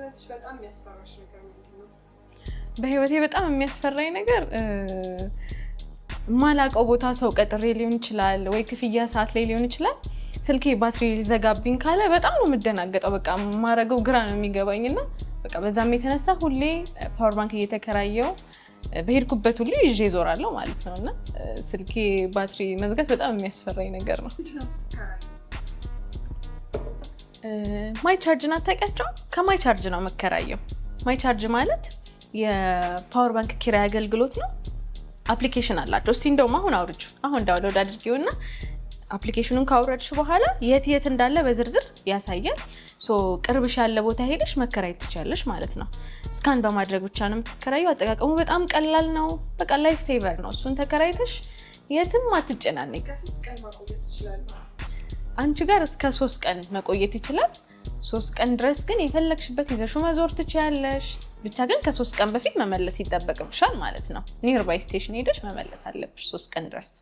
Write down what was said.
በህይወትሽ በጣም የሚያስፈራሽ ነገር ምንድነው? በህይወቴ በጣም የሚያስፈራኝ ነገር ማላቀው ቦታ ሰው ቀጥሬ ሊሆን ይችላል ወይ ክፍያ ሰዓት ላይ ሊሆን ይችላል ስልኬ ባትሪ ሊዘጋብኝ ካለ በጣም ነው የምደናገጠው። በቃ ማረገው ግራ ነው የሚገባኝና በቃ በዛም የተነሳ ሁሌ ፓወር ባንክ እየተከራየው በሄድኩበት ሁሉ ይዤ ዞራለሁ ማለት ነውና ስልኬ ባትሪ መዝጋት በጣም የሚያስፈራኝ ነገር ነው። ማይ ቻርጅ ናታውቂያቸው? ከማይ ቻርጅ ነው መከራየው። ማይ ቻርጅ ማለት የፓወር ባንክ ኪራይ አገልግሎት ነው። አፕሊኬሽን አላቸው። እስቲ እንደውም አሁን ዳውንሎድ አድርጊውና አፕሊኬሽኑን ካወረድሽ በኋላ የት እንዳለ በዝርዝር ያሳያል። ቅርብሽ ያለ ቦታ ሄደሽ መከራየት ትችያለሽ ማለት ነው። ስካን በማድረግ ብቻ ነው የምትከራየው። አጠቃቀሙ በጣም ቀላል ነው። በቃ ላይፍ ሴቨር ነው። እሱን ተከራይተሽ የትም አትጨናነቂ። ከስንት ቀን ማቆየት ይችላል? አንቺ ጋር እስከ 3 ቀን መቆየት ይችላል። 3 ቀን ድረስ ግን የፈለግሽበት ይዘሽው መዞር ትችያለሽ። ብቻ ግን ከ3 ቀን በፊት መመለስ ይጠበቅብሻል ማለት ነው። ኒርባይ ስቴሽን ሄደሽ መመለስ አለብሽ 3 ቀን ድረስ።